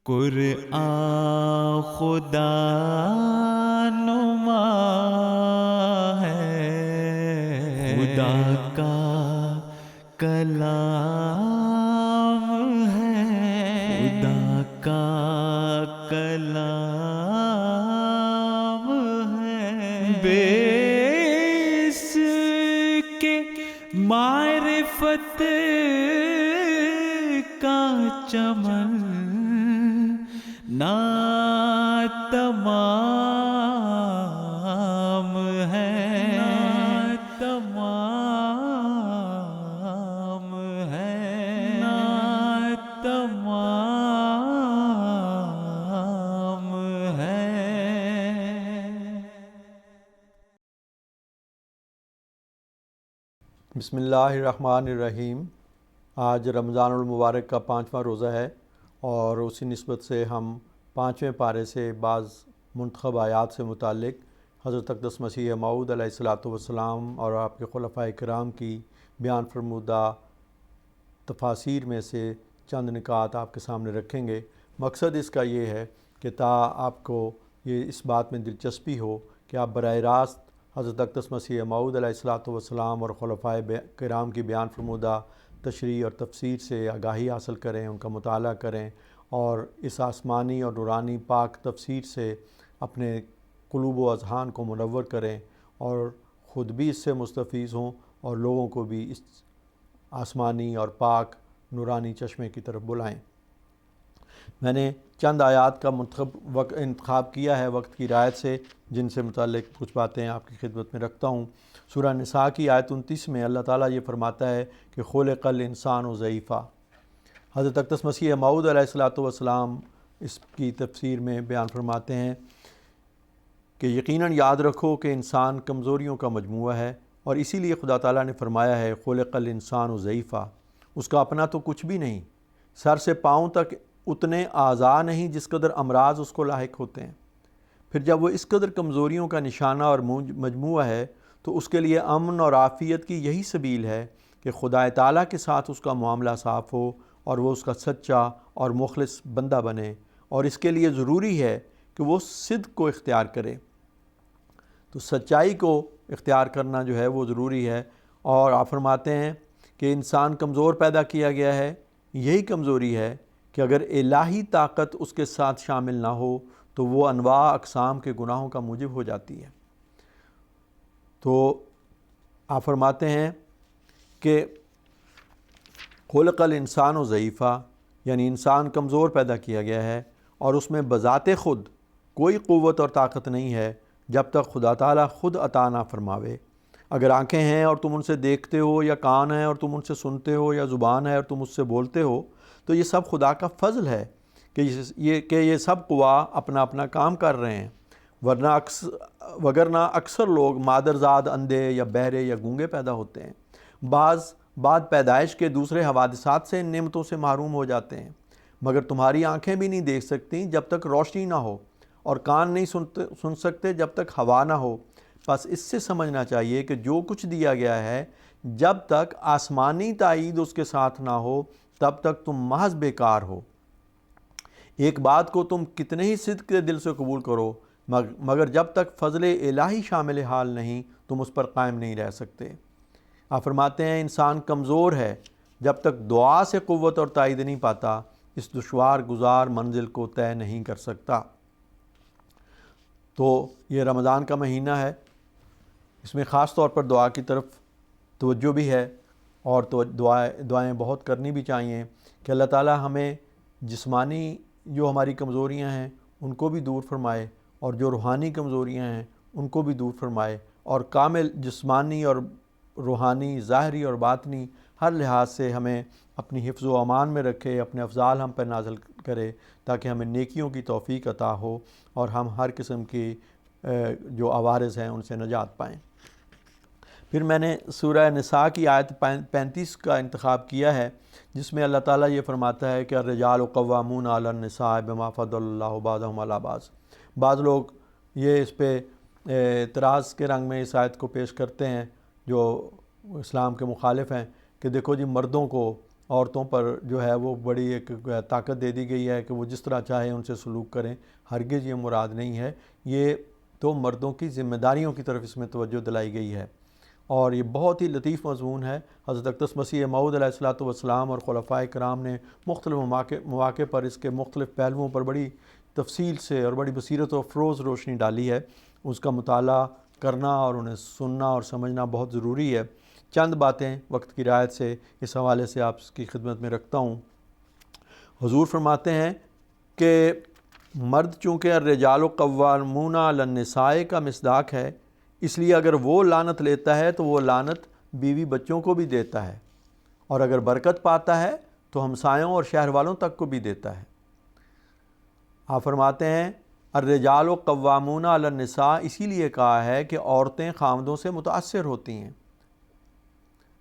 قرآن خدا نما ہے، خدا کا کلام ہے، خدا کا کلام ہے، بے اس کے معرفت کا چمن نا تمام ہے، نا تمام ہے، نا تمام ہے۔ بسم اللہ الرحمن الرحیم۔ آج رمضان المبارک کا 5واں روزہ ہے اور اسی نسبت سے ہم 5ویں پارے سے بعض منتخب آیات سے متعلق حضرت اقدس مسیح موعود علیہ الصلاۃ والسلام اور آپ کے خلفائے کرام کی بیان فرمودہ تفاسیر میں سے چند نکات آپ کے سامنے رکھیں گے۔ مقصد اس کا یہ ہے کہ آپ کو یہ اس بات میں دلچسپی ہو کہ آپ براہ راست حضرت اقدس مسیح موعود علیہ الصلاۃ والسلام اور خلفائے کرام کی بیان فرمودہ تشریح اور تفسیر سے آگاہی حاصل کریں، ان کا مطالعہ کریں اور اس آسمانی اور نورانی پاک تفسیر سے اپنے قلوب و اذہان کو منور کریں اور خود بھی اس سے مستفیض ہوں اور لوگوں کو بھی اس آسمانی اور پاک نورانی چشمے کی طرف بلائیں۔ میں نے چند آیات کا انتخاب کیا ہے وقت کی رعایت سے، جن سے متعلق کچھ باتیں آپ کی خدمت میں رکھتا ہوں۔ سورہ نساء کی آیت 29 میں اللہ تعالیٰ یہ فرماتا ہے کہ خلق الانسان ضعیفا۔ حضرت اقدس مسیح موعود علیہ الصلاۃ والسلام اس کی تفسیر میں بیان فرماتے ہیں کہ یقیناً یاد رکھو کہ انسان کمزوریوں کا مجموعہ ہے، اور اسی لیے خدا تعالیٰ نے فرمایا ہے خلق الانسان ضعیفا۔ اس کا اپنا تو کچھ بھی نہیں، سر سے پاؤں تک اتنے اعضاء نہیں جس قدر امراض اس کو لاحق ہوتے ہیں۔ پھر جب وہ اس قدر کمزوریوں کا نشانہ اور مجموعہ ہے تو اس کے لیے امن اور عافیت کی یہی سبیل ہے کہ خدا تعالیٰ کے ساتھ اس کا معاملہ صاف ہو اور وہ اس کا سچا اور مخلص بندہ بنے، اور اس کے لیے ضروری ہے کہ وہ صدق کو اختیار کرے۔ تو سچائی کو اختیار کرنا جو ہے وہ ضروری ہے، اور آپ فرماتے ہیں کہ انسان کمزور پیدا کیا گیا ہے۔ یہی کمزوری ہے کہ اگر الہی طاقت اس کے ساتھ شامل نہ ہو تو وہ انواع اقسام کے گناہوں کا موجب ہو جاتی ہے۔ تو آپ فرماتے ہیں کہ خلق الانسان ضعیفا، یعنی انسان کمزور پیدا کیا گیا ہے اور اس میں بذات خود کوئی قوت اور طاقت نہیں ہے جب تک خدا تعالیٰ خود عطا نہ فرماوے۔ اگر آنکھیں ہیں اور تم ان سے دیکھتے ہو، یا کان ہیں اور تم ان سے سنتے ہو، یا زبان ہے اور تم اس سے بولتے ہو، تو یہ سب خدا کا فضل ہے کہ یہ سب قوا اپنا اپنا کام کر رہے ہیں، وگرنہ اکثر لوگ مادرزاد اندھے یا بہرے یا گونگے پیدا ہوتے ہیں۔ بعد پیدائش کے دوسرے حوادثات سے ان نعمتوں سے محروم ہو جاتے ہیں، مگر تمہاری آنکھیں بھی نہیں دیکھ سکتی جب تک روشنی نہ ہو، اور کان نہیں سن سکتے جب تک ہوا نہ ہو۔ بس اس سے سمجھنا چاہیے کہ جو کچھ دیا گیا ہے، جب تک آسمانی تائید اس کے ساتھ نہ ہو تب تک تم محض بیکار ہو۔ ایک بات کو تم کتنے ہی صدق کے دل سے قبول کرو، مگر جب تک فضل الہی شامل حال نہیں تم اس پر قائم نہیں رہ سکتے۔ آپ فرماتے ہیں انسان کمزور ہے جب تک دعا سے قوت اور تائید نہیں پاتا، اس دشوار گزار منزل کو طے نہیں کر سکتا۔ تو یہ رمضان کا مہینہ ہے، اس میں خاص طور پر دعا کی طرف توجہ بھی ہے، اور تو دعائیں بہت کرنی بھی چاہیے کہ اللہ تعالیٰ ہمیں جسمانی جو ہماری کمزوریاں ہیں ان کو بھی دور فرمائے، اور جو روحانی کمزوریاں ہیں ان کو بھی دور فرمائے، اور کامل جسمانی اور روحانی، ظاہری اور باطنی ہر لحاظ سے ہمیں اپنی حفظ و امان میں رکھے، اپنے افضال ہم پر نازل کرے، تاکہ ہمیں نیکیوں کی توفیق عطا ہو اور ہم ہر قسم کی جو عوارض ہیں ان سے نجات پائیں۔ پھر میں نے سورہ نساء کی آیت 35 کا انتخاب کیا ہے، جس میں اللہ تعالیٰ یہ فرماتا ہے کہ الرجال قوامون علی النساء بما فضل اللہ بعضهم علی بعض۔ بعض لوگ یہ اس پہ اعتراض کے رنگ میں اس آیت کو پیش کرتے ہیں جو اسلام کے مخالف ہیں، کہ دیکھو جی مردوں کو عورتوں پر جو ہے وہ بڑی ایک طاقت دے دی گئی ہے کہ وہ جس طرح چاہے ان سے سلوک کریں، ہرگز یہ مراد نہیں ہے۔ یہ تو مردوں کی ذمہ داریوں کی طرف اس میں توجہ دلائی گئی ہے، اور یہ بہت ہی لطیف مضمون ہے۔ حضرت اقدس مسیح موعود علیہ الصلوۃ والسلام اور خلفائے کرام نے مختلف مواقع پر اس کے مختلف پہلوؤں پر بڑی تفصیل سے اور بڑی بصیرت و افروز روشنی ڈالی ہے۔ اس کا مطالعہ کرنا اور انہیں سننا اور سمجھنا بہت ضروری ہے۔ چند باتیں وقت کی رعایت سے اس حوالے سے آپ کی خدمت میں رکھتا ہوں۔ حضور فرماتے ہیں کہ مرد چونکہ الرجال قوامون علی النساء کا مصداق ہے، اس لیے اگر وہ لعنت لیتا ہے تو وہ لعنت بیوی بچوں کو بھی دیتا ہے، اور اگر برکت پاتا ہے تو ہمسایوں اور شہر والوں تک کو بھی دیتا ہے۔ آپ فرماتے ہیں الرجال قوامون علی النساء اسی لیے کہا ہے کہ عورتیں خاوندوں سے متاثر ہوتی ہیں۔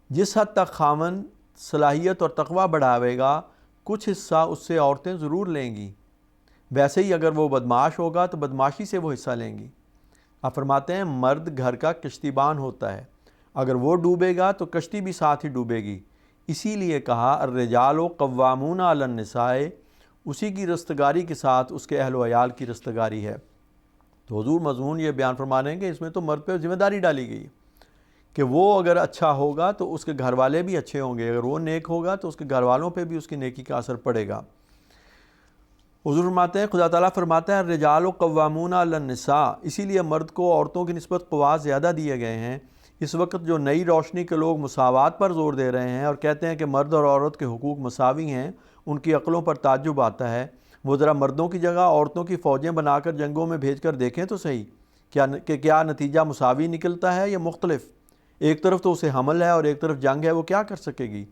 جس حد تک خاوند صلاحیت اور تقوی بڑھاوے گا، کچھ حصہ اس سے عورتیں ضرور لیں گی، ویسے ہی اگر وہ بدمعاش ہوگا تو بدمعاشی سے وہ حصہ لیں گی۔ آپ فرماتے ہیں مرد گھر کا کشتی بان ہوتا ہے، اگر وہ ڈوبے گا تو کشتی بھی ساتھ ہی ڈوبے گی۔ اسی لیے کہا الرجال قوامون علی النساء، اسی کی رستگاری کے ساتھ اس کے اہل و عیال کی رستگاری ہے۔ تو حضور مضمون یہ بیان فرما رہے ہیں کہ اس میں تو مرد پہ ذمہ داری ڈالی گئی ہے کہ وہ اگر اچھا ہوگا تو اس کے گھر والے بھی اچھے ہوں گے، اگر وہ نیک ہوگا تو اس کے گھر والوں پہ بھی اس کی نیکی کا اثر پڑے گا۔ حضور فرماتے ہیں، خدا تعالیٰ فرماتا ہے الرجال قوامون علی النساء، اسی لیے مرد کو عورتوں کی نسبت قوا زیادہ دیے گئے ہیں۔ اس وقت جو نئی روشنی کے لوگ مساوات پر زور دے رہے ہیں اور کہتے ہیں کہ مرد اور عورت کے حقوق مساوی ہیں، ان کی عقلوں پر تعجب آتا ہے۔ وہ ذرا مردوں کی جگہ عورتوں کی فوجیں بنا کر جنگوں میں بھیج کر دیکھیں تو صحیح کہ کیا نتیجہ مساوی نکلتا ہے یا مختلف۔ ایک طرف تو اسے حمل ہے اور ایک طرف جنگ ہے، وہ کیا کر سکے گی؟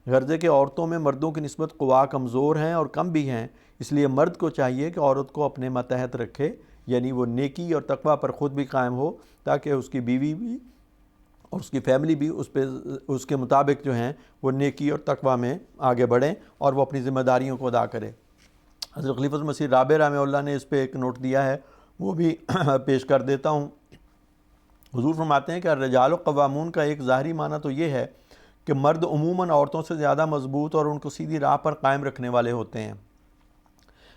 غرضے کہ عورتوں میں مردوں کی نسبت قوا کمزور ہیں اور کم بھی ہیں، اس لیے مرد کو چاہیے کہ عورت کو اپنے ماتحت رکھے، یعنی وہ نیکی اور تقوی پر خود بھی قائم ہو، تاکہ اس کی بیوی بھی اور اس کی فیملی بھی اس کے مطابق جو ہیں وہ نیکی اور تقوی میں آگے بڑھیں اور وہ اپنی ذمہ داریوں کو ادا کرے۔ حضرت خلیفۃ المسیح رابع رحمہ اللہ نے اس پہ ایک نوٹ دیا ہے، وہ بھی پیش کر دیتا ہوں۔ حضور فرماتے ہیں کہ الرجال قوامون کا ایک ظاہری معنی تو یہ ہے کہ مرد عموماً عورتوں سے زیادہ مضبوط اور ان کو سیدھی راہ پر قائم رکھنے والے ہوتے ہیں۔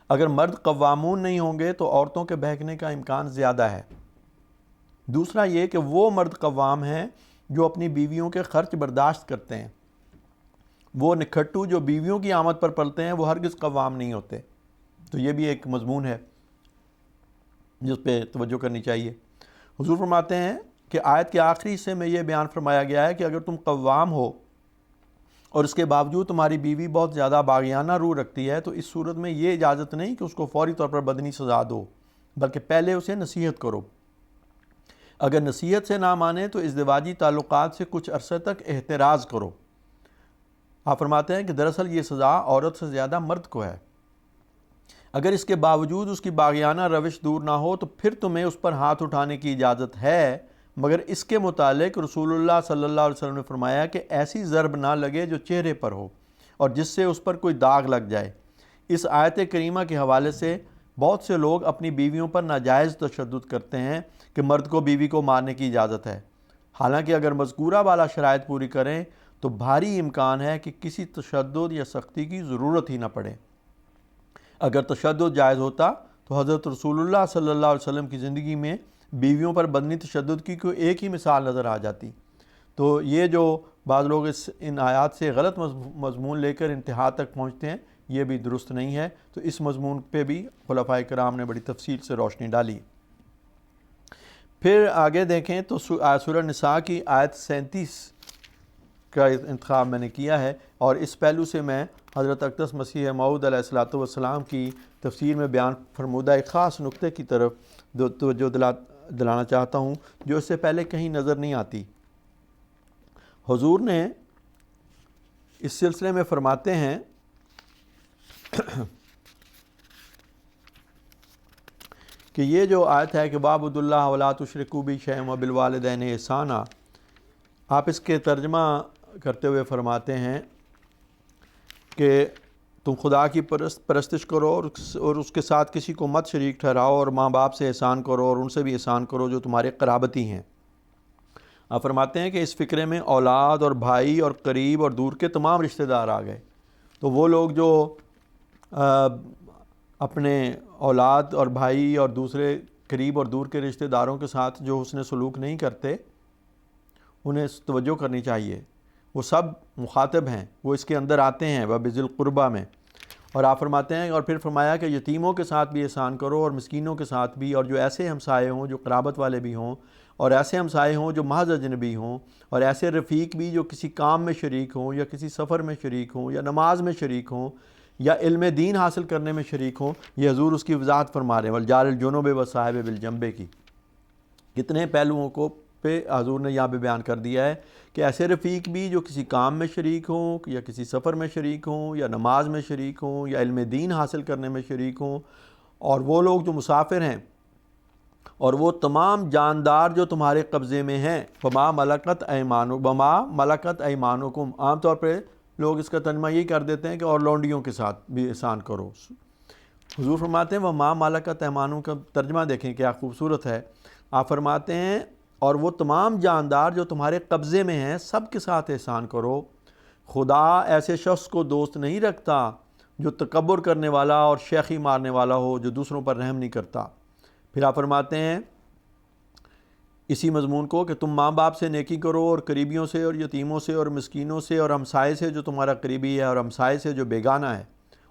اگر مرد قوامون نہیں ہوں گے تو عورتوں کے بہکنے کا امکان زیادہ ہے۔ دوسرا یہ کہ وہ مرد قوام ہیں جو اپنی بیویوں کے خرچ برداشت کرتے ہیں۔ وہ نکھٹو جو بیویوں کی آمد پر پلتے ہیں وہ ہرگز قوام نہیں ہوتے۔ تو یہ بھی ایک مضمون ہے جس پہ توجہ کرنی چاہیے۔ حضور فرماتے ہیں کہ آیت کے آخری حصے میں یہ بیان فرمایا گیا ہے کہ اگر تم قوام ہو اور اس کے باوجود تمہاری بیوی بہت زیادہ باغیانہ روح رکھتی ہے تو اس صورت میں یہ اجازت نہیں کہ اس کو فوری طور پر بدنی سزا دو، بلکہ پہلے اسے نصیحت کرو۔ اگر نصیحت سے نہ مانے تو ازدواجی تعلقات سے کچھ عرصے تک احتراز کرو۔ آپ فرماتے ہیں کہ دراصل یہ سزا عورت سے زیادہ مرد کو ہے۔ اگر اس کے باوجود اس کی باغیانہ روش دور نہ ہو تو پھر تمہیں اس پر ہاتھ اٹھانے کی اجازت ہے، مگر اس کے متعلق رسول اللہ صلی اللہ علیہ وسلم نے فرمایا کہ ایسی ضرب نہ لگے جو چہرے پر ہو اور جس سے اس پر کوئی داغ لگ جائے۔ اس آیت کریمہ کے حوالے سے بہت سے لوگ اپنی بیویوں پر ناجائز تشدد کرتے ہیں کہ مرد کو بیوی کو مارنے کی اجازت ہے، حالانکہ اگر مذکورہ والا شرائط پوری کریں تو بھاری امکان ہے کہ کسی تشدد یا سختی کی ضرورت ہی نہ پڑے۔ اگر تشدد جائز ہوتا تو حضرت رسول اللہ صلی اللہ علیہ وسلم کی زندگی میں بیویوں پر بدنی تشدد کی کوئی ایک ہی مثال نظر آ جاتی۔ تو یہ جو بعض لوگ ان آیات سے غلط مضمون لے کر انتہا تک پہنچتے ہیں، یہ بھی درست نہیں ہے۔ تو اس مضمون پہ بھی خلفائے کرام نے بڑی تفصیل سے روشنی ڈالی۔ پھر آگے دیکھیں تو سورہ نساء کی آیت 37 کا انتخاب میں نے کیا ہے، اور اس پہلو سے میں حضرت اقدس مسیح موعود علیہ الصلوۃ والسلام کی تفسیر میں بیان فرمودہ ایک خاص نقطے کی طرف توجہ دلانا چاہتا ہوں جو اس سے پہلے کہیں نظر نہیں آتی۔ حضور نے اس سلسلے میں فرماتے ہیں کہ یہ جو آیت ہے کہ وَاعْبُدُوا اللَّهَ وَلَا تُشْرِكُوا بِهِ شَيْئًا وَبِالْوَالِدَيْنِ إِحْسَانًا، آپ اس کے ترجمہ کرتے ہوئے فرماتے ہیں کہ تم خدا کی پرستش کرو اور اس کے ساتھ کسی کو مت شریک ٹھہراؤ، اور ماں باپ سے احسان کرو اور ان سے بھی احسان کرو جو تمہارے قرابتی ہیں۔ آپ فرماتے ہیں کہ اس فکرے میں اولاد اور بھائی اور قریب اور دور کے تمام رشتہ دار آ گئے۔ تو وہ لوگ جو اپنے اولاد اور بھائی اور دوسرے قریب اور دور کے رشتہ داروں کے ساتھ جو حسن سلوک نہیں کرتے، انہیں توجہ کرنی چاہیے. وہ سب مخاطب ہیں، وہ اس کے اندر آتے ہیں وَبِذِی الْقُرْبَى میں. اور آپ فرماتے ہیں، اور پھر فرمایا کہ یتیموں کے ساتھ بھی احسان کرو اور مسکینوں کے ساتھ بھی، اور جو ایسے ہمسائے ہوں جو قرابت والے بھی ہوں، اور ایسے ہمسائے ہوں جو محض اجنبی ہوں، اور ایسے رفیق بھی جو کسی کام میں شریک ہوں یا کسی سفر میں شریک ہوں یا نماز میں شریک ہوں یا علم دین حاصل کرنے میں شریک ہوں. یہ حضور اس کی وضاحت فرما رہے ہیں والجار الجنب والصاحب بالجنب کی. کتنے پہلوؤں کو پہ حضور نے یہاں پہ بیان کر دیا ہے کہ ایسے رفیق بھی جو کسی کام میں شریک ہوں یا کسی سفر میں شریک ہوں یا نماز میں شریک ہوں یا علم دین حاصل کرنے میں شریک ہوں، اور وہ لوگ جو مسافر ہیں، اور وہ تمام جاندار جو تمہارے قبضے میں ہیں. وما ملکت ایمانکم، عام طور پہ لوگ اس کا ترجمہ یہی کر دیتے ہیں کہ اور لونڈیوں کے ساتھ بھی احسان کرو. حضور فرماتے ہیں وما ملکت ایمانکم کا ترجمہ دیکھیں کیا خوبصورت ہے. آپ فرماتے ہیں اور وہ تمام جاندار جو تمہارے قبضے میں ہیں سب کے ساتھ احسان کرو. خدا ایسے شخص کو دوست نہیں رکھتا جو تکبر کرنے والا اور شیخی مارنے والا ہو، جو دوسروں پر رحم نہیں کرتا. پھر آپ فرماتے ہیں اسی مضمون کو کہ تم ماں باپ سے نیکی کرو اور قریبیوں سے اور یتیموں سے اور مسکینوں سے اور ہمسائے سے جو تمہارا قریبی ہے اور ہمسائے سے جو بیگانہ ہے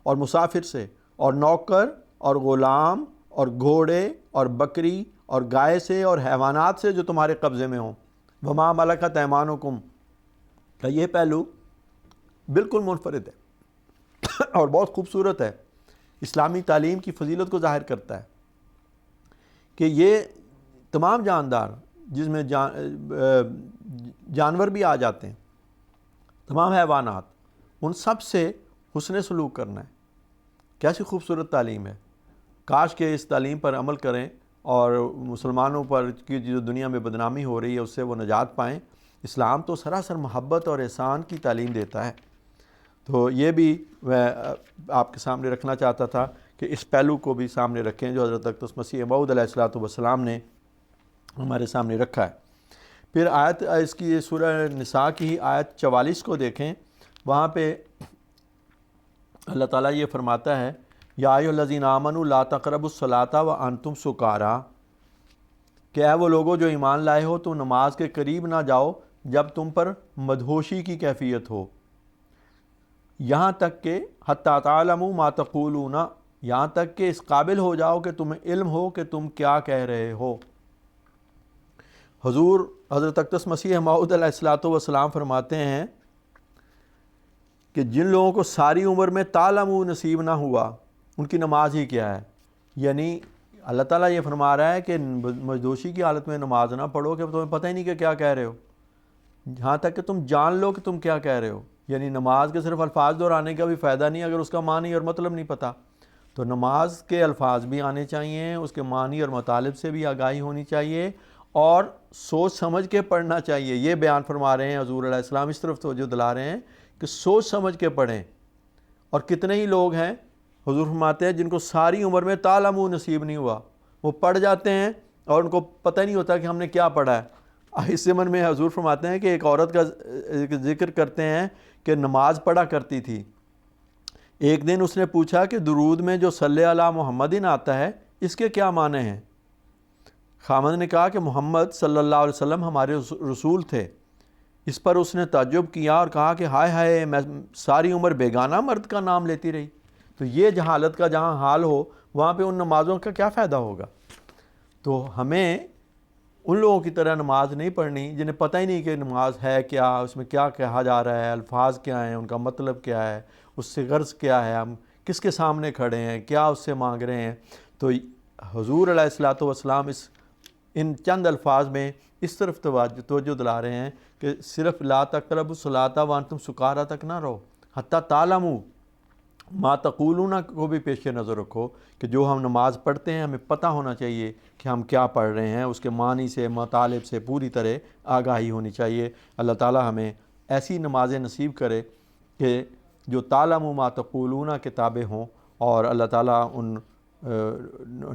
اور مسافر سے اور نوکر اور غلام اور گھوڑے اور بکری اور گائے سے اور حیوانات سے جو تمہارے قبضے میں ہوں. وما ملکت ایمانکم کا یہ پہلو بالکل منفرد ہے اور بہت خوبصورت ہے، اسلامی تعلیم کی فضیلت کو ظاہر کرتا ہے کہ یہ تمام جاندار جس میں جانور بھی آ جاتے ہیں، تمام حیوانات، ان سب سے حسن سلوک کرنا ہے. کیسی خوبصورت تعلیم ہے. کاش کہ اس تعلیم پر عمل کریں اور مسلمانوں پر کی جو دنیا میں بدنامی ہو رہی ہے اس سے وہ نجات پائیں. اسلام تو سراسر محبت اور احسان کی تعلیم دیتا ہے. تو یہ بھی میں آپ کے سامنے رکھنا چاہتا تھا کہ اس پہلو کو بھی سامنے رکھیں جو حضرت اقدس مسیح موعود علیہ الصلوۃ والسلام نے ہمارے سامنے رکھا ہے. پھر آیت اس کی سورہ نساء کی آیت 44 کو دیکھیں. وہاں پہ اللہ تعالیٰ یہ فرماتا ہے یا ایھا الذین آمنوا لا تقربوا الصلاۃ وانتم سکارا، کہ اے وہ لوگوں جو ایمان لائے ہو تو نماز کے قریب نہ جاؤ جب تم پر مدہوشی کی کیفیت ہو، یہاں تک کہ حتی تعلموا ما تقولون، یہاں تک کہ اس قابل ہو جاؤ کہ تمہیں علم ہو کہ تم کیا کہہ رہے ہو. حضور حضرت اقدس مسیح موعود علیہ الصلوۃ والسلام فرماتے ہیں کہ جن لوگوں کو ساری عمر میں تعلموا نصیب نہ ہوا ان کی نماز ہی کیا ہے. یعنی اللہ تعالیٰ یہ فرما رہا ہے کہ مجدوشی کی حالت میں نماز نہ پڑھو کہ تمہیں پتہ ہی نہیں کہ کیا کہہ رہے ہو، یہاں تک کہ تم جان لو کہ تم کیا کہہ رہے ہو. یعنی نماز کے صرف الفاظ دہرانے کا بھی فائدہ نہیں اگر اس کا معنی اور مطلب نہیں پتہ. تو نماز کے الفاظ بھی آنے چاہیے، اس کے معنی اور مطالب سے بھی آگاہی ہونی چاہیے اور سوچ سمجھ کے پڑھنا چاہیے. یہ بیان فرما رہے ہیں حضور علیہ السلام، اس طرف توجہ دلا رہے ہیں کہ سوچ سمجھ کے پڑھیں. اور کتنے ہی لوگ ہیں حضور فرماتے ہیں جن کو ساری عمر میں تعلموا نصیب نہیں ہوا، وہ پڑھ جاتے ہیں اور ان کو پتہ نہیں ہوتا کہ ہم نے کیا پڑھا ہے. اس زمن میں حضور فرماتے ہیں کہ ایک عورت کا ذکر کرتے ہیں کہ نماز پڑھا کرتی تھی. ایک دن اس نے پوچھا کہ درود میں جو صلی علی محمدin آتا ہے اس کے کیا معنی ہیں؟ خاوند نے کہا کہ محمد صلی اللہ علیہ وسلم ہمارے رسول تھے. اس پر اس نے تعجب کیا اور کہا کہ ہائے ہائے، میں ساری عمر بیگانہ مرد کا نام لیتی رہی. تو یہ جہالت کا جہاں حال ہو وہاں پہ ان نمازوں کا کیا فائدہ ہوگا. تو ہمیں ان لوگوں کی طرح نماز نہیں پڑھنی جنہیں پتہ ہی نہیں کہ نماز ہے کیا، اس میں کیا کہا جا رہا ہے، الفاظ کیا ہیں، ان کا مطلب کیا ہے، اس سے غرض کیا ہے، ہم کس کے سامنے کھڑے ہیں، کیا اس سے مانگ رہے ہیں. تو حضور علیہ الصلوۃ والسلام ان چند الفاظ میں اس طرف توجہ دلا رہے ہیں کہ صرف لا تقربوا الصلاۃ وانتم سکارا تک نہ رہو، حتی تعلموا ما تقولون کو بھی پیش نظر رکھو کہ جو ہم نماز پڑھتے ہیں ہمیں پتہ ہونا چاہیے کہ ہم کیا پڑھ رہے ہیں، اس کے معنی سے مطالب سے پوری طرح آگاہی ہونی چاہیے. اللہ تعالیٰ ہمیں ایسی نمازیں نصیب کرے کہ جو تعلموا ما تقولون کتابیں ہوں اور اللہ تعالیٰ ان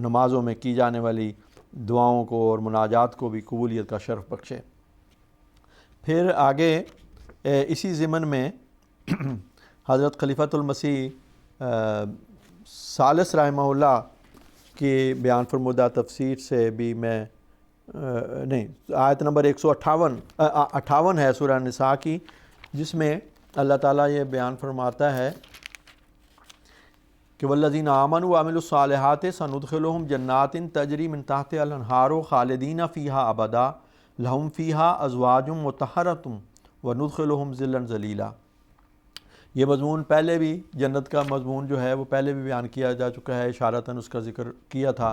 نمازوں میں کی جانے والی دعاؤں کو اور مناجات کو بھی قبولیت کا شرف بخشے. پھر آگے اسی ضمن میں حضرت خلیفۃ المسیح ثالث رحمہ اللہ کے بیان فرمودہ تفسیر سے بھی میں نہیں، آیت نمبر 158 ہے سورہ نساء کی، جس میں اللہ تعالیٰ یہ بیان فرماتا ہے کہ والذین آمنوا وعملوا الصالحات سندخلهم جنات تجری من تحتها الانہار خالدین فیہا ابدا لہم فیہا ازواج مطہرۃ وندخلهم ظلا ذلیلا۔ یہ مضمون پہلے بھی، جنت کا مضمون جو ہے وہ پہلے بھی بیان کیا جا چکا ہے، اشارتاً اس کا ذکر کیا تھا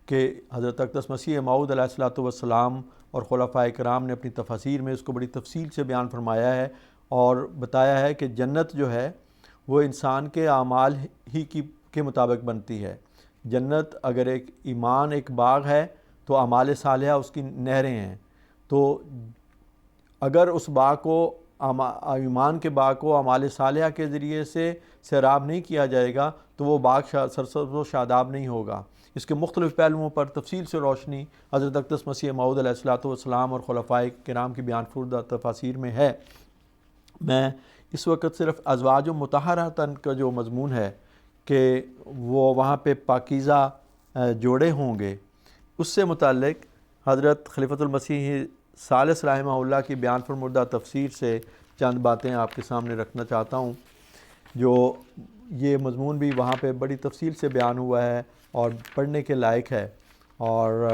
کہ حضرت اقدس مسیح موعود علیہ الصلوۃ والسلام اور خلفائے کرام نے اپنی تفاسیر میں اس کو بڑی تفصیل سے بیان فرمایا ہے اور بتایا ہے کہ جنت جو ہے وہ انسان کے اعمال ہی کے مطابق بنتی ہے۔ جنت اگر ایک ایمان ایک باغ ہے تو اعمال صالحہ اس کی نہریں ہیں، تو اگر اس باغ کو ایمان کے باغ کو اعمال صالحہ کے ذریعے سے سیراب نہیں کیا جائے گا تو وہ باغ سرسبز و شاداب نہیں ہوگا۔ اس کے مختلف پہلوؤں پر تفصیل سے روشنی حضرت اقدس مسیح موعود علیہ الصلوۃ والسلام اور خلفائے کرام کی بیان فرمودہ تفاسیر میں ہے۔ میں اس وقت صرف ازواج مطہرۃ کا جو مضمون ہے کہ وہ وہاں پہ پاکیزہ جوڑے ہوں گے، اس سے متعلق حضرت خلیفۃ المسیح ثالث رحمہ اللہ کی بیان فرمودہ تفسیر سے چند باتیں آپ کے سامنے رکھنا چاہتا ہوں، جو یہ مضمون بھی وہاں پہ بڑی تفصیل سے بیان ہوا ہے اور پڑھنے کے لائق ہے اور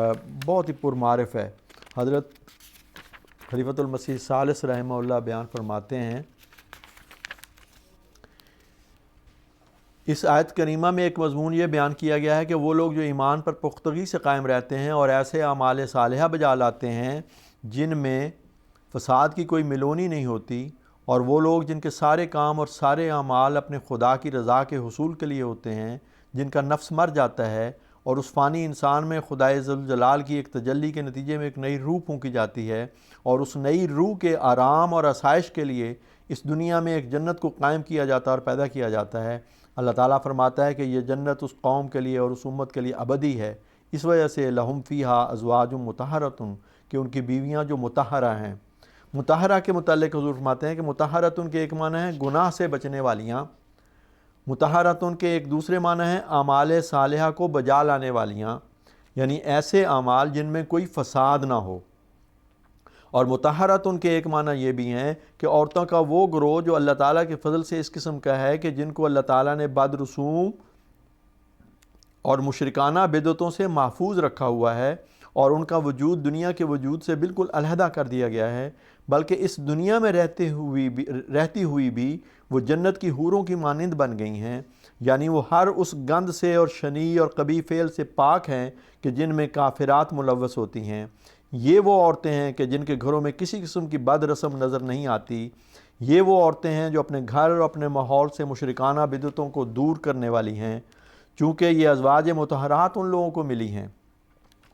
بہت ہی پرمعرف ہے۔ حضرت خلیفۃ المسیح ثالث رحمہ اللہ بیان فرماتے ہیں، اس آیت کریمہ میں ایک مضمون یہ بیان کیا گیا ہے کہ وہ لوگ جو ایمان پر پختگی سے قائم رہتے ہیں اور ایسے اعمال صالحہ بجا لاتے ہیں جن میں فساد کی کوئی ملونی نہیں ہوتی، اور وہ لوگ جن کے سارے کام اور سارے اعمال اپنے خدا کی رضا کے حصول کے لیے ہوتے ہیں، جن کا نفس مر جاتا ہے اور اس فانی انسان میں خدائے ذوالجلال کی ایک تجلی کے نتیجے میں ایک نئی روح پھونکی جاتی ہے، اور اس نئی روح کے آرام اور آسائش کے لیے اس دنیا میں ایک جنت کو قائم کیا جاتا ہے اور پیدا کیا جاتا ہے۔ اللہ تعالیٰ فرماتا ہے کہ یہ جنت اس قوم کے لیے اور اس امت کے لیے ابدی ہے، اس وجہ سے لہم فیہا ازواج مطہرۃ، کہ ان کی بیویاں جو مطہرہ ہیں۔ مطہرہ کے متعلق حضور فرماتے ہیں کہ مطہرۃ کے ایک معنی ہے گناہ سے بچنے والیاں، مطہرۃ کے ایک دوسرے معنی ہے اعمال صالحہ کو بجا لانے والیاں، یعنی ایسے اعمال جن میں کوئی فساد نہ ہو۔ اور مطہرۃ کے ایک معنی یہ بھی ہیں کہ عورتوں کا وہ گروہ جو اللہ تعالیٰ کے فضل سے اس قسم کا ہے کہ جن کو اللہ تعالیٰ نے بد رسوم اور مشرکانہ بدعتوں سے محفوظ رکھا ہوا ہے، اور ان کا وجود دنیا کے وجود سے بالکل علیحدہ کر دیا گیا ہے، بلکہ اس دنیا میں رہتی ہوئی بھی وہ جنت کی حوروں کی مانند بن گئی ہیں، یعنی وہ ہر اس گند سے اور شنی اور قبیح فعل سے پاک ہیں کہ جن میں کافرات ملوث ہوتی ہیں۔ یہ وہ عورتیں ہیں کہ جن کے گھروں میں کسی قسم کی بد رسم نظر نہیں آتی۔ یہ وہ عورتیں ہیں جو اپنے گھر اور اپنے ماحول سے مشرکانہ بدعتوں کو دور کرنے والی ہیں، چونکہ یہ ازواج مطہرات ان لوگوں کو ملی ہیں،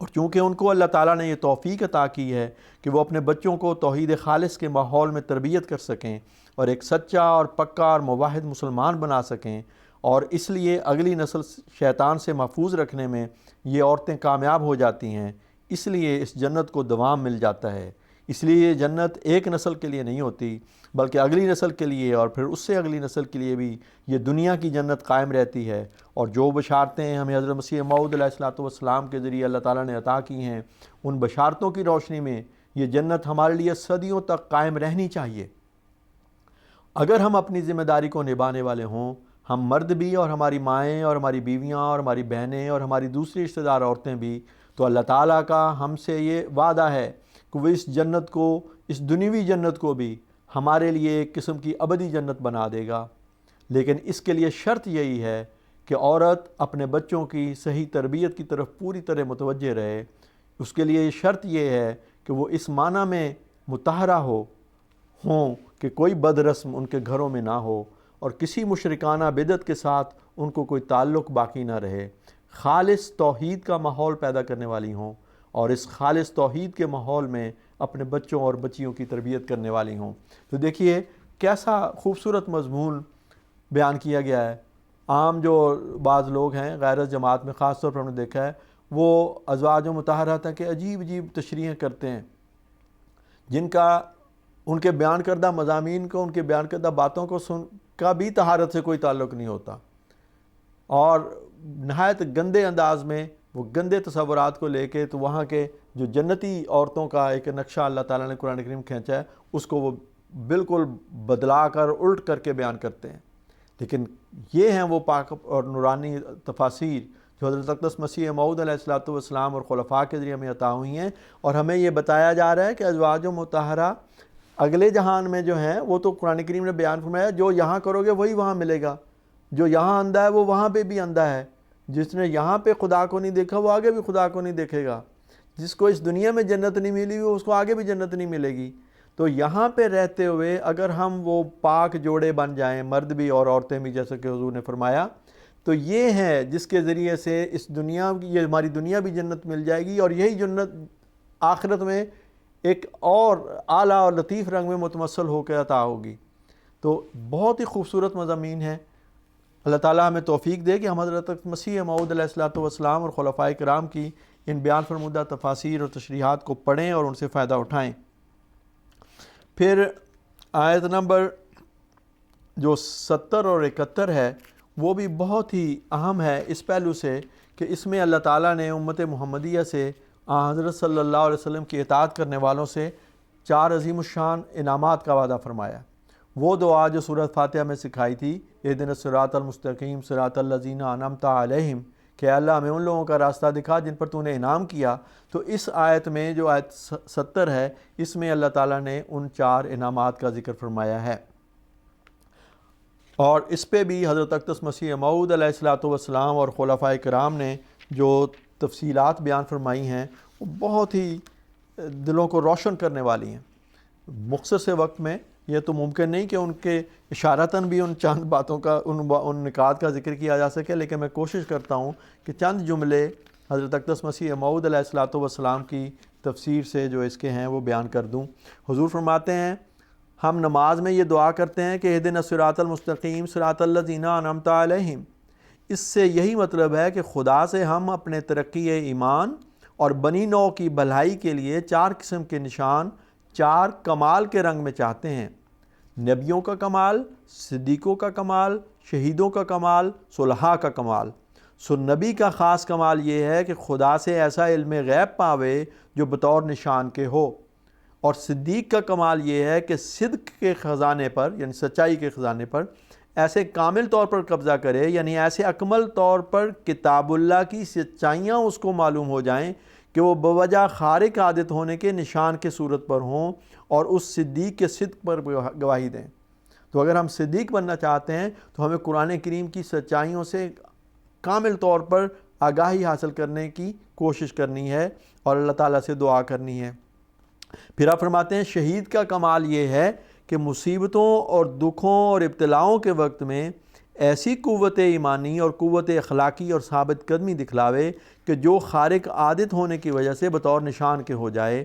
اور چونکہ ان کو اللہ تعالیٰ نے یہ توفیق عطا کی ہے کہ وہ اپنے بچوں کو توحید خالص کے ماحول میں تربیت کر سکیں اور ایک سچا اور پکا اور موحد مسلمان بنا سکیں، اور اس لیے اگلی نسل شیطان سے محفوظ رکھنے میں یہ عورتیں کامیاب ہو جاتی ہیں، اس لیے اس جنت کو دوام مل جاتا ہے۔ اس لیے یہ جنت ایک نسل کے لیے نہیں ہوتی بلکہ اگلی نسل کے لیے اور پھر اس سے اگلی نسل کے لیے بھی یہ دنیا کی جنت قائم رہتی ہے۔ اور جو بشارتیں ہمیں حضرت مسیح موعود علیہ الصلوۃ والسلام کے ذریعے اللہ تعالیٰ نے عطا کی ہیں، ان بشارتوں کی روشنی میں یہ جنت ہمارے لیے صدیوں تک قائم رہنی چاہیے۔ اگر ہم اپنی ذمہ داری کو نبھانے والے ہوں، ہم مرد بھی اور ہماری مائیں اور ہماری بیویاں اور ہماری بہنیں اور ہماری دوسری رشتہ دار عورتیں بھی، تو اللہ تعالیٰ کا ہم سے یہ وعدہ ہے کہ وہ اس جنت کو، اس دنیوی جنت کو بھی ہمارے لیے ایک قسم کی ابدی جنت بنا دے گا۔ لیکن اس کے لیے شرط یہی ہے کہ عورت اپنے بچوں کی صحیح تربیت کی طرف پوری طرح متوجہ رہے۔ اس کے لیے شرط یہ ہے کہ وہ اس معنی میں مطہرہ ہوں کہ کوئی بد رسم ان کے گھروں میں نہ ہو اور کسی مشرکانہ بدعت کے ساتھ ان کو کوئی تعلق باقی نہ رہے، خالص توحید کا ماحول پیدا کرنے والی ہوں اور اس خالص توحید کے ماحول میں اپنے بچوں اور بچیوں کی تربیت کرنے والی ہوں۔ تو دیکھیے کیسا خوبصورت مضمون بیان کیا گیا ہے۔ عام جو بعض لوگ ہیں غیر جماعت میں خاص طور پر ہم نے دیکھا ہے، وہ ازواج و مطہرات کے عجیب عجیب تشریحیں کرتے ہیں، جن کا ان کے بیان کردہ مضامین کو، ان کے بیان کردہ باتوں کو سن کا بھی طہارت سے کوئی تعلق نہیں ہوتا، اور نہایت گندے انداز میں وہ گندے تصورات کو لے کے تو وہاں کے جو جنتی عورتوں کا ایک نقشہ اللہ تعالیٰ نے قرآن کریم کھینچا ہے اس کو وہ بالکل بدلا کر الٹ کر کے بیان کرتے ہیں۔ لیکن یہ ہیں وہ پاک اور نورانی تفاسیر جو حضرت اقدس مسیح موعود علیہ الصلوۃ والسلام اور خلفاء کے ذریعے ہمیں عطا ہوئی ہیں، اور ہمیں یہ بتایا جا رہا ہے کہ ازواج مطہرہ اگلے جہان میں جو ہیں وہ تو قرآن کریم نے بیان فرمایا جو یہاں کرو گے وہی وہاں ملے گا، جو یہاں اندھا ہے وہ وہاں پہ بھی اندھا ہے، جس نے یہاں پہ خدا کو نہیں دیکھا وہ آگے بھی خدا کو نہیں دیکھے گا، جس کو اس دنیا میں جنت نہیں ملی ہوئی اس کو آگے بھی جنت نہیں ملے گی۔ تو یہاں پہ رہتے ہوئے اگر ہم وہ پاک جوڑے بن جائیں، مرد بھی اور عورتیں بھی، جیسا کہ حضور نے فرمایا، تو یہ ہے جس کے ذریعے سے اس دنیا یہ ہماری دنیا بھی جنت مل جائے گی، اور یہی جنت آخرت میں ایک اور اعلیٰ اور لطیف رنگ میں متمثل ہو کے عطا ہوگی۔ تو بہت ہی خوبصورت مضامین ہیں۔ اللہ تعالیٰ ہمیں توفیق دے کہ ہم حضرت مسیح موعود علیہ الصلوۃ والسلام اور خلفائے کرام کی ان بیان فرمودہ تفاسیر اور تشریحات کو پڑھیں اور ان سے فائدہ اٹھائیں۔ پھر آیت نمبر جو 70 اور 71 ہے وہ بھی بہت ہی اہم ہے اس پہلو سے کہ اس میں اللہ تعالیٰ نے امت محمدیہ سے حضرت صلی اللہ علیہ وسلم کی اطاعت کرنے والوں سے 4 عظیم الشان انعامات کا وعدہ فرمایا۔ وہ دعا جو سورۃ فاتحہ میں سکھائی تھی، اہدنا الصراط المستقیم صراط الذین انعمت علیہم، کہ اللہ ہمیں ان لوگوں کا راستہ دکھا جن پر تو نے انعام کیا، تو اس آیت میں جو آیت 70 ہے اس میں اللہ تعالیٰ نے ان 4 انعامات کا ذکر فرمایا ہے، اور اس پہ بھی حضرت اقدس مسیح موعود علیہ الصلوۃ والسلام اور خلفائے کرام نے جو تفصیلات بیان فرمائی ہیں وہ بہت ہی دلوں کو روشن کرنے والی ہیں۔ مختصر سے وقت میں یہ تو ممکن نہیں کہ ان کے اشارتاً بھی ان چند باتوں کا ان نکات کا ذکر کیا جا سکے، لیکن میں کوشش کرتا ہوں کہ چند جملے حضرت اقدس مسیح موعود علیہ الصلوۃ والسلام کی تفسیر سے جو اس کے ہیں وہ بیان کر دوں۔ حضور فرماتے ہیں ہم نماز میں یہ دعا کرتے ہیں کہ اہدنا الصراط المستقیم صراط الذین انعمت علیہم، اس سے یہی مطلب ہے کہ خدا سے ہم اپنے ترقی ایمان اور بنی نوع کی بھلائی کے لیے 4 قسم کے نشان 4 کمال کے رنگ میں چاہتے ہیں: نبیوں کا کمال، صدیقوں کا کمال، شہیدوں کا کمال، صلحاء کا کمال۔ سو نبی کا خاص کمال یہ ہے کہ خدا سے ایسا علم غیب پاوے جو بطور نشان کے ہو، اور صدیق کا کمال یہ ہے کہ صدق کے خزانے پر یعنی سچائی کے خزانے پر ایسے کامل طور پر قبضہ کرے، یعنی ایسے اکمل طور پر کتاب اللہ کی سچائیاں اس کو معلوم ہو جائیں کہ وہ بوجہ خارق عادت ہونے کے نشان کے صورت پر ہوں اور اس صدیق کے صدق پر گواہی دیں۔ تو اگر ہم صدیق بننا چاہتے ہیں تو ہمیں قرآن کریم کی سچائیوں سے کامل طور پر آگاہی حاصل کرنے کی کوشش کرنی ہے اور اللہ تعالیٰ سے دعا کرنی ہے۔ پھر آپ فرماتے ہیں شہید کا کمال یہ ہے کہ مصیبتوں اور دکھوں اور ابتلاؤں کے وقت میں ایسی قوت ایمانی اور قوت اخلاقی اور ثابت قدمی دکھلاوے کہ جو خارق عادت ہونے کی وجہ سے بطور نشان کے ہو جائے۔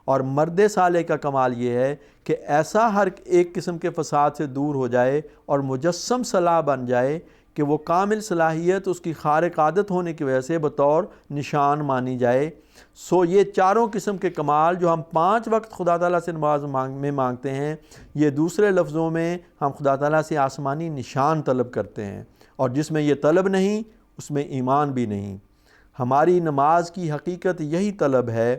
اور مرد صالح کا کمال یہ ہے کہ ایسا ہر ایک قسم کے فساد سے دور ہو جائے اور مجسم صلاح بن جائے کہ وہ کامل صلاحیت اس کی خارق عادت ہونے کی وجہ سے بطور نشان مانی جائے۔ سو یہ 4 قسم کے کمال جو ہم 5 وقت خدا تعالیٰ سے نماز میں مانگتے ہیں، یہ دوسرے لفظوں میں ہم خدا تعالیٰ سے آسمانی نشان طلب کرتے ہیں، اور جس میں یہ طلب نہیں اس میں ایمان بھی نہیں۔ ہماری نماز کی حقیقت یہی طلب ہے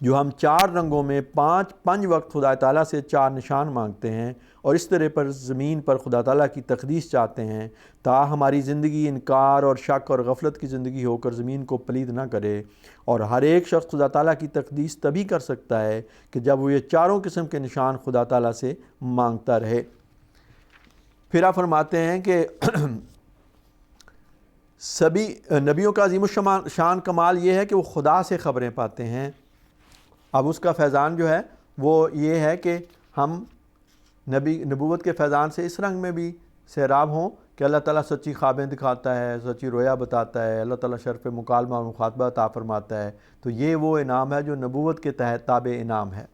جو ہم 4 رنگوں میں 5 وقت خدا تعالیٰ سے 4 نشان مانگتے ہیں، اور اس طرح پر زمین پر خدا تعالیٰ کی تقدیس چاہتے ہیں تا ہماری زندگی انکار اور شک اور غفلت کی زندگی ہو کر زمین کو پلید نہ کرے۔ اور ہر ایک شخص خدا تعالیٰ کی تقدیس تبھی کر سکتا ہے کہ جب وہ یہ 4 قسم کے نشان خدا تعالیٰ سے مانگتا رہے۔ پھر آپ فرماتے ہیں کہ سبھی نبیوں کا عظیم الشان کمال یہ ہے کہ وہ خدا سے خبریں پاتے ہیں۔ اب اس کا فیضان جو ہے وہ یہ ہے کہ ہم نبوت کے فیضان سے اس رنگ میں بھی سیراب ہوں کہ اللہ تعالیٰ سچی خوابیں دکھاتا ہے، سچی رویا بتاتا ہے، اللہ تعالیٰ شرف مکالمہ اور مخاطبہ عطا فرماتا ہے۔ تو یہ وہ انعام ہے جو نبوت کے تحت تابع انعام ہے۔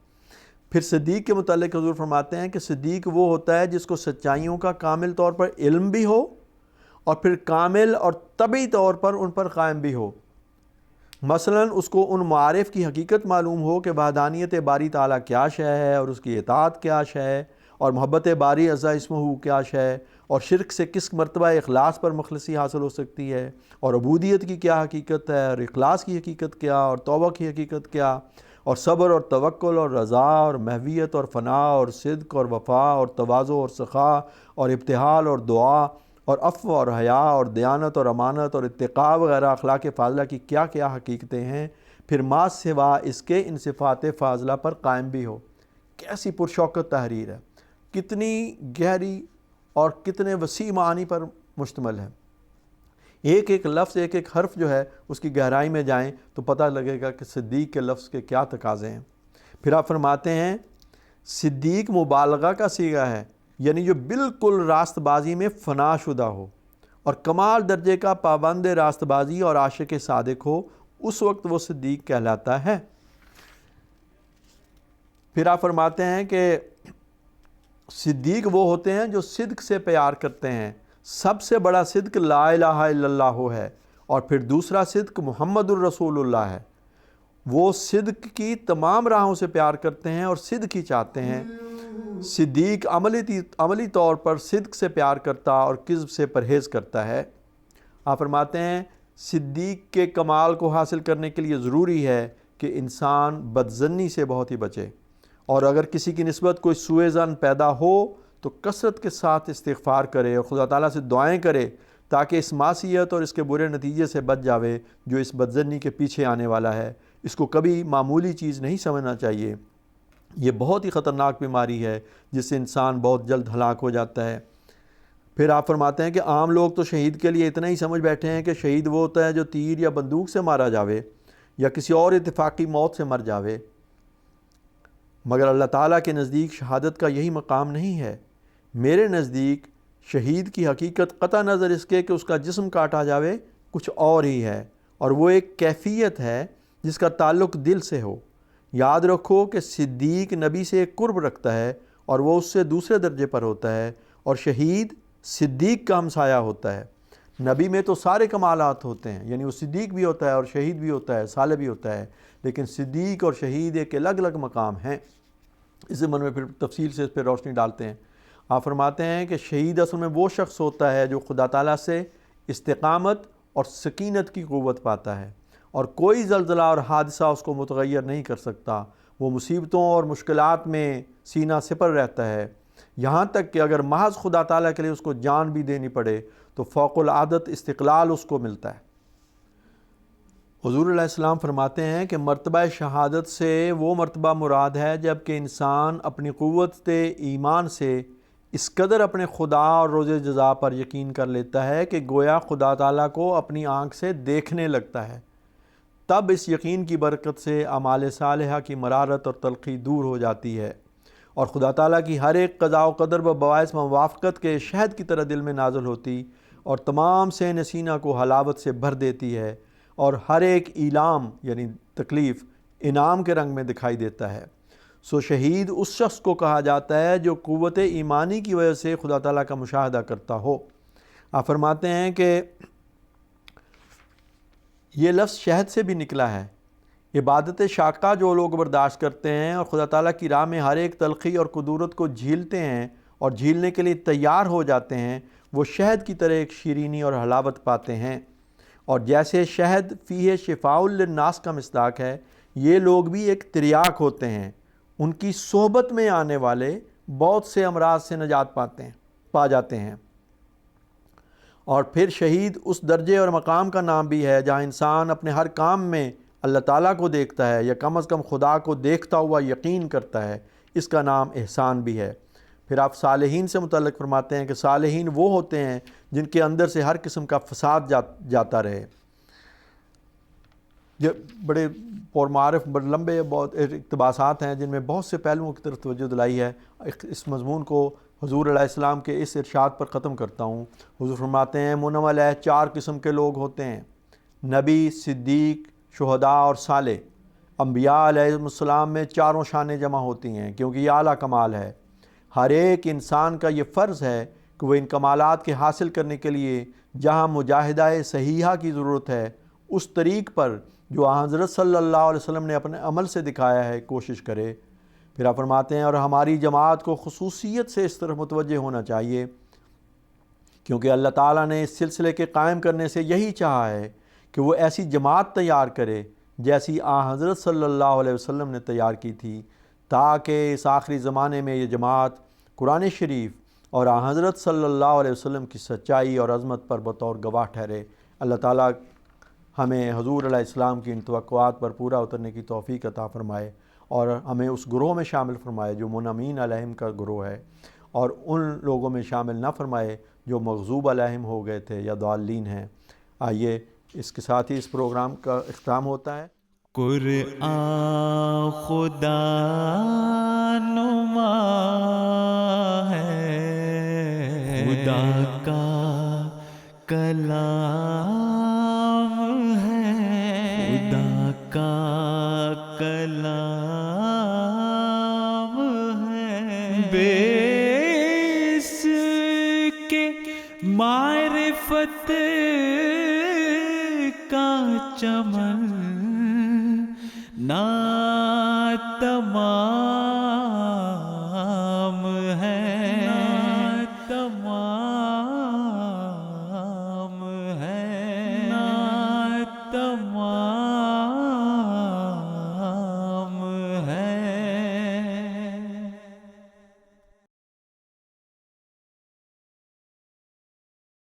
پھر صدیق کے متعلق حضور فرماتے ہیں کہ صدیق وہ ہوتا ہے جس کو سچائیوں کا کامل طور پر علم بھی ہو اور پھر کامل اور طبعی طور پر ان پر قائم بھی ہو۔ مثلاً اس کو ان معارف کی حقیقت معلوم ہو کہ وحدانیت باری تعالیٰ کیا شے ہے اور اس کی اطاعت کیا شے ہے، اور محبت باری عزا اسمہ کیا شے، اور شرک سے کس مرتبہ اخلاص پر مخلصی حاصل ہو سکتی ہے، اور عبودیت کی کیا حقیقت ہے، اور اخلاص کی حقیقت کیا، اور توبہ کی حقیقت کیا، اور صبر اور توکل اور رضا اور محویت اور فناء اور صدق اور وفا اور تواضع اور سخا اور ابتحال اور دعا اور عفو اور حیا اور دیانت اور امانت اور اتقاء وغیرہ اخلاق فاضلہ کی کیا کیا حقیقتیں ہیں، پھر ما سوا اس کے ان صفات فاضلہ پر قائم بھی ہو۔ کیسی پرشوکت تحریر ہے، کتنی گہری اور کتنے وسیع معانی پر مشتمل ہے۔ ایک ایک لفظ، ایک ایک حرف جو ہے اس کی گہرائی میں جائیں تو پتہ لگے گا کہ صدیق کے لفظ کے کیا تقاضے ہیں۔ پھر آپ فرماتے ہیں صدیق مبالغہ کا صیغہ ہے، یعنی جو بالکل راست بازی میں فنا شدہ ہو اور کمال درجے کا پابند راست بازی اور عاشق صادق ہو، اس وقت وہ صدیق کہلاتا ہے۔ پھر آپ فرماتے ہیں کہ صدیق وہ ہوتے ہیں جو صدق سے پیار کرتے ہیں۔ سب سے بڑا صدق لا الہ الا اللہ ہے، اور پھر دوسرا صدق محمد الرسول اللہ ہے۔ وہ صدق کی تمام راہوں سے پیار کرتے ہیں اور صدق ہی چاہتے ہیں۔ صدیق عملی طور پر صدق سے پیار کرتا اور کذب سے پرہیز کرتا ہے۔ آپ فرماتے ہیں صدیق کے کمال کو حاصل کرنے کے لیے ضروری ہے کہ انسان بدظنی سے بہت ہی بچے، اور اگر کسی کی نسبت کوئی سوء ظن پیدا ہو تو کثرت کے ساتھ استغفار کرے اور خدا تعالیٰ سے دعائیں کرے تاکہ اس معصیت اور اس کے برے نتیجے سے بچ جاوے جو اس بدظنی کے پیچھے آنے والا ہے۔ اس کو کبھی معمولی چیز نہیں سمجھنا چاہیے، یہ بہت ہی خطرناک بیماری ہے جس سے انسان بہت جلد ہلاک ہو جاتا ہے۔ پھر آپ فرماتے ہیں کہ عام لوگ تو شہید کے لیے اتنا ہی سمجھ بیٹھے ہیں کہ شہید وہ ہوتا ہے جو تیر یا بندوق سے مارا جاوے یا کسی اور اتفاقی موت سے مر جاوے، مگر اللہ تعالیٰ کے نزدیک شہادت کا یہی مقام نہیں ہے۔ میرے نزدیک شہید کی حقیقت قطع نظر اس کے کہ اس کا جسم کاٹا جاوے کچھ اور ہی ہے، اور وہ ایک کیفیت ہے جس کا تعلق دل سے ہو۔ یاد رکھو کہ صدیق نبی سے ایک قرب رکھتا ہے اور وہ اس سے دوسرے درجے پر ہوتا ہے، اور شہید صدیق کا ہمسایہ ہوتا ہے۔ نبی میں تو سارے کمالات ہوتے ہیں، یعنی وہ صدیق بھی ہوتا ہے اور شہید بھی ہوتا ہے، صالح بھی ہوتا ہے، لیکن صدیق اور شہید ایک الگ الگ مقام ہیں۔ اس ضمن میں پھر تفصیل سے اس پہ روشنی ڈالتے ہیں۔ آپ فرماتے ہیں کہ شہید اصل میں وہ شخص ہوتا ہے جو خدا تعالیٰ سے استقامت اور سکینت کی قوت پاتا ہے، اور کوئی زلزلہ اور حادثہ اس کو متغیر نہیں کر سکتا۔ وہ مصیبتوں اور مشکلات میں سینہ سپر رہتا ہے، یہاں تک کہ اگر محض خدا تعالیٰ کے لیے اس کو جان بھی دینی پڑے تو فوق العادت استقلال اس کو ملتا ہے۔ حضور علیہ السلام فرماتے ہیں کہ مرتبہ شہادت سے وہ مرتبہ مراد ہے جب کہ انسان اپنی قوت ایمان سے اس قدر اپنے خدا اور روز جزا پر یقین کر لیتا ہے کہ گویا خدا تعالیٰ کو اپنی آنکھ سے دیکھنے لگتا ہے۔ تب اس یقین کی برکت سے اعمال صالحہ کی مرارت اور تلخی دور ہو جاتی ہے، اور خدا تعالیٰ کی ہر ایک قضاء و قدر و باعث موافقت کے شہد کی طرح دل میں نازل ہوتی اور تمام سے نسینہ کو حلاوت سے بھر دیتی ہے، اور ہر ایک ایلام یعنی تکلیف انعام کے رنگ میں دکھائی دیتا ہے۔ سو شہید اس شخص کو کہا جاتا ہے جو قوت ایمانی کی وجہ سے خدا تعالیٰ کا مشاہدہ کرتا ہو۔ آپ فرماتے ہیں کہ یہ لفظ شہد سے بھی نکلا ہے۔ عبادت شاقہ جو لوگ برداشت کرتے ہیں اور خدا تعالیٰ کی راہ میں ہر ایک تلخی اور کدورت کو جھیلتے ہیں اور جھیلنے کے لیے تیار ہو جاتے ہیں، وہ شہد کی طرح ایک شیرینی اور حلاوت پاتے ہیں، اور جیسے شہد فیہ شفاء للناس کا مصداق ہے، یہ لوگ بھی ایک تریاک ہوتے ہیں۔ ان کی صحبت میں آنے والے بہت سے امراض سے نجات پا جاتے ہیں۔ اور پھر شہید اس درجے اور مقام کا نام بھی ہے جہاں انسان اپنے ہر کام میں اللہ تعالیٰ کو دیکھتا ہے، یا کم از کم خدا کو دیکھتا ہوا یقین کرتا ہے۔ اس کا نام احسان بھی ہے۔ پھر آپ صالحین سے متعلق فرماتے ہیں کہ صالحین وہ ہوتے ہیں جن کے اندر سے ہر قسم کا فساد جاتا رہے۔ یہ بڑے پرمعارف بڑے لمبے بہت اقتباسات ہیں جن میں بہت سے پہلوؤں کی طرف توجہ دلائی ہے۔ اس مضمون کو حضور علیہ السلام کے اس ارشاد پر ختم کرتا ہوں۔ حضور فرماتے ہیں منعم علیہ 4 قسم کے لوگ ہوتے ہیں: نبی، صدیق، شہداء اور صالح۔ انبیاء علیہ السلام میں چاروں شانیں جمع ہوتی ہیں کیونکہ یہ اعلیٰ کمال ہے۔ ہر ایک انسان کا یہ فرض ہے کہ وہ ان کمالات کے حاصل کرنے کے لیے جہاں مجاہدہ صحیحہ کی ضرورت ہے، اس طریق پر جو حضرت صلی اللہ علیہ وسلم نے اپنے عمل سے دکھایا ہے کوشش کرے۔ پھر آپ فرماتے ہیں اور ہماری جماعت کو خصوصیت سے اس طرف متوجہ ہونا چاہیے کیونکہ اللہ تعالیٰ نے اس سلسلے کے قائم کرنے سے یہی چاہا ہے کہ وہ ایسی جماعت تیار کرے جیسی حضرت صلی اللہ علیہ وسلم نے تیار کی تھی، تاکہ اس آخری زمانے میں یہ جماعت قرآن شریف اور حضرت صلی اللہ علیہ وسلم کی سچائی اور عظمت پر بطور گواہ ٹھہرے۔ اللہ تعالیٰ ہمیں حضور علیہ السلام کی ان توقعات پر پورا اترنے کی توفیق عطا فرمائے اور ہمیں اس گروہ میں شامل فرمائے جو منعمین علیہم کا گروہ ہے، اور ان لوگوں میں شامل نہ فرمائے جو مغضوب علیہم ہو گئے تھے یا ضالین ہیں۔ آئیے اس کے ساتھ ہی اس پروگرام کا اختتام ہوتا ہے۔ قرآن خدا نما ہے، خدا کا کلام ہے، خدا کا کلام ہے، بے اس کے معرفت کا چمن نہ تمام